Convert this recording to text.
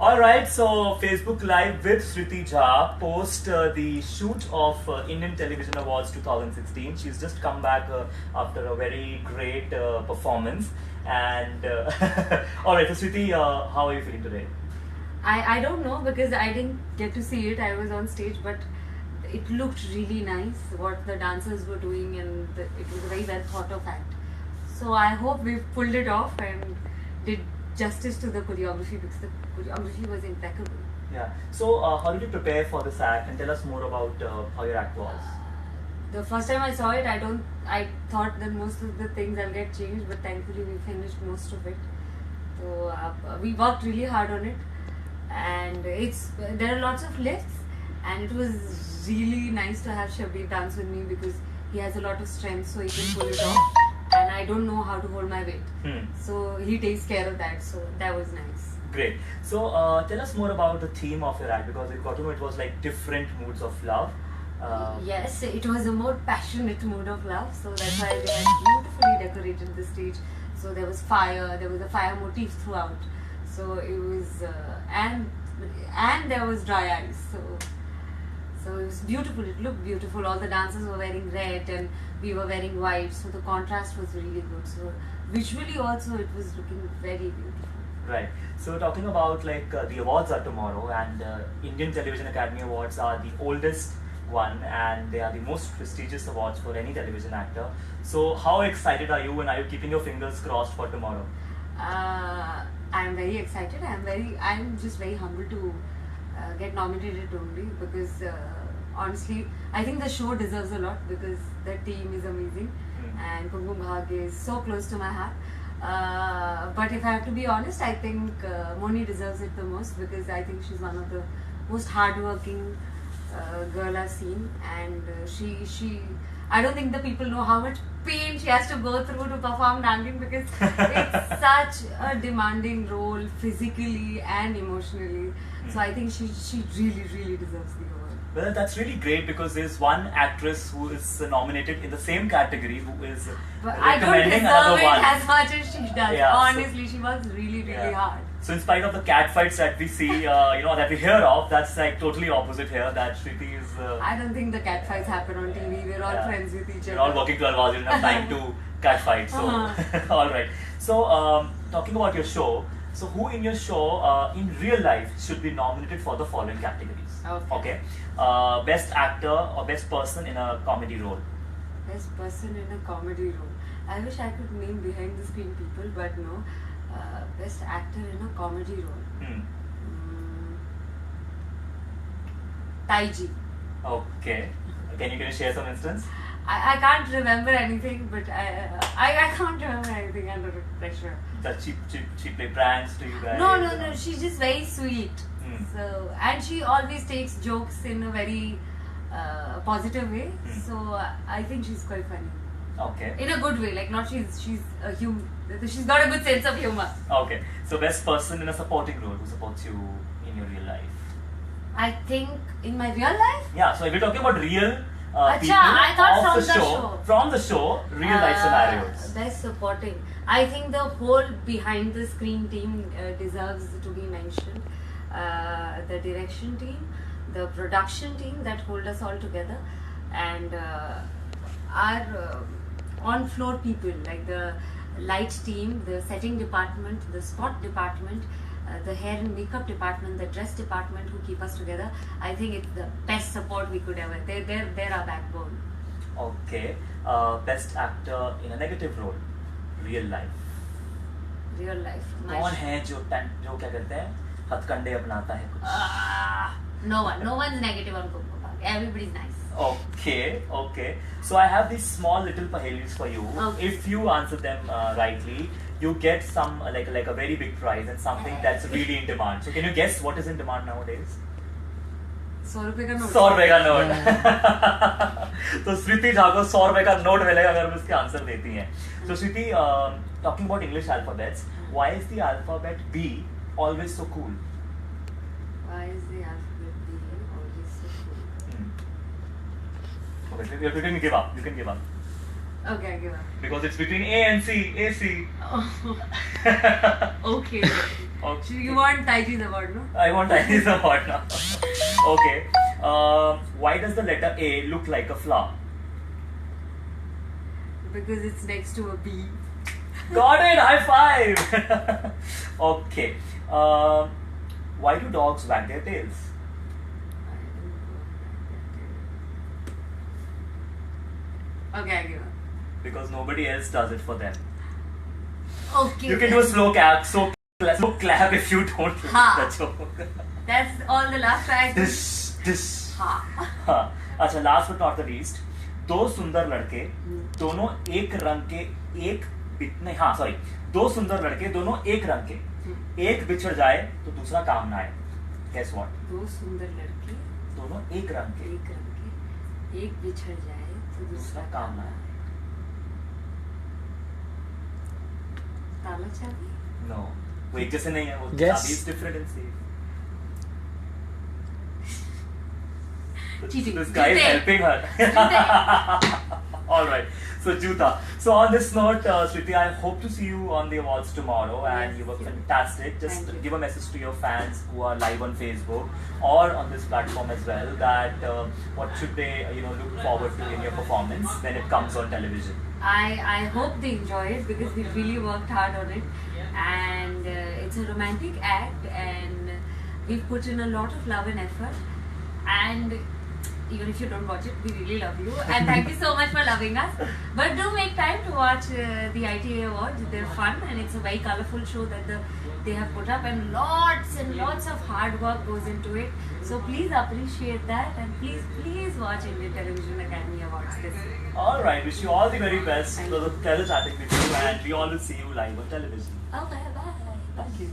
Alright, so Facebook Live with Shriti Jha post the shoot of Indian Television Awards 2016. She's just come back after a very great performance. And alright, so Shriti, how are you feeling today? I don't know because I didn't get to see it. I was on stage, but it looked really nice what the dancers were doing, and it was a very well thought of act. So I hope we pulled it off and did justice to the choreography, because the choreography was impeccable. Yeah. So how did you prepare for this act, and tell us more about how your act was? The first time I saw it, I thought that most of the things I'll get changed, but thankfully we finished most of it. So we worked really hard on it, and there are lots of lifts, and it was really nice to have Shabir dance with me because he has a lot of strength, so he can pull it off, and I don't know how to hold my weight. So he takes care of that, so that was nice. Great. So tell us more about the theme of your act, because we got to know it was like different moods of love. Yes, it was a more passionate mood of love, so that's why they had beautifully decorated the stage. So there was fire, there was a fire motif throughout. So it was, and there was dry ice. So it was beautiful. It looked beautiful. All the dancers were wearing red and we were wearing white. So the contrast was really good. So visually also it was looking very beautiful. Right. So talking about like the awards are tomorrow, and Indian Television Academy Awards are the oldest one, and they are the most prestigious awards for any television actor. So how excited are you, and are you keeping your fingers crossed for tomorrow? I'm very excited. I'm just very humbled to get nominated only because honestly, I think the show deserves a lot because the team is amazing and Kumkum Bhagya is so close to my heart. But if I have to be honest, I think Moni deserves it the most because I think she's one of the most hardworking girl I've seen, and I don't think the people know how much pain she has to go through to perform dancing because it's such a demanding role physically and emotionally. So I think she really deserves the award. Well, that's really great because there's one actress who is nominated in the same category who is I don't recommending deserve another it one. as much as she does. Yeah, honestly, she works really hard. So in spite of the cat fights that we see, that we hear of, that's like totally opposite here. That Shriti is. I don't think the cat fights happen on TV. We're all friends with each other. We're all working 12 hours. You don't have time to cat fight. So, all right. So, talking about your show. So, who in your show, in real life, should be nominated for the following categories? Okay. Best actor or best person in a comedy role. Best person in a comedy role. I wish I could name behind the screen people, but no. Best actor in a comedy role. Taiji. Okay. Can you share some instance? I can't remember anything, but I can't remember anything under pressure. Does she play pranks to you guys? No. She's just very sweet. So, and she always takes jokes in a very positive way. So I think she's quite funny. Okay. In a good way, like not she's a human. She's got a good sense of humor. Okay. So best person in a supporting role who supports you in your real life. I think in my real life. Yeah. So if we're talking about real people I thought of the show, from the show, real life scenarios. Best supporting. I think the whole behind the screen team deserves to be mentioned. The direction team, the production team that hold us all together, and our on-floor people like the light team, the setting department, the spot department, the hair and makeup department, the dress department who keep us together. I think it's the best support we could ever. They're our backbone. Okay. Best actor in a negative role, real life. Real life. कौन है जो क्या कहते हैं हथकंडे अपनाता है कुछ? No one's negative on Kumkum Bhagya. Everybody's nice. Okay. So I have these small little pahelis for you. Okay. If you answer them rightly, you get some like a very big prize and something that's really in demand. So can you guess what is in demand nowadays? 100 रुपए का note. 100 रुपए का note. तो श्रुति झा को 100 रुपए का note मिलेगा अगर हम इसके आंसर देती हैं. So Shruti, talking about English alphabets, why is the alphabet B always so cool? Why is the alphabet B always so cool? Okay, you can give up. Okay, I give up. Because it's between A and C. AC. Okay. Okay. So you want Taiji's award, no? I want Chinese award now. Okay. Why does the letter A look like a flower? Because it's next to a B. Got it! High five! Okay. Why do dogs wag their tails? Okay, I give up. Because nobody else does it for them. Okay. You can do a slow clap if you don't like Ha. the joke. That's all the last time. This. Ha. हाँ. अच्छा, last but not the least, दो सुंदर लड़के दोनों एक रंग के नहीं, हाँ सॉरी, दो सुंदर लड़के दोनों एक रंग के, एक बिछड़ जाए तो दूसरा काम ना आए. Guess what? दो सुंदर लड़के दोनों एक रंग के, एक रंग के, एक बिछड़ जाए तो दूसरा काम ना आए. ताला चाबी. No, वो एक जैसे नहीं है, वो Guess. चाबी is different and safe. Cheating. This guy is Jute. helping her. All right. So Juta. So on this note, Shriti, I hope to see you on the awards tomorrow, and Yes, you were yes. fantastic. Just Thank you. give a message to your fans who are live on Facebook or on this platform as well. That what should they, look forward to in your performance when it comes on television. I hope they enjoy it because we really worked hard on it, and it's a romantic act, and we've put in a lot of love and effort, and even if you don't watch it, we really love you, and thank you so much for loving us. But do make time to watch the ITA Awards. They're fun, and it's a very colorful show that they have put up, and lots of hard work goes into it. So please appreciate that, and please watch Indian Television Academy Awards this year. All right. Wish you all the very best. Thank It was a pleasure chatting with you, and we all will see you live on television. Okay, bye. Thank you.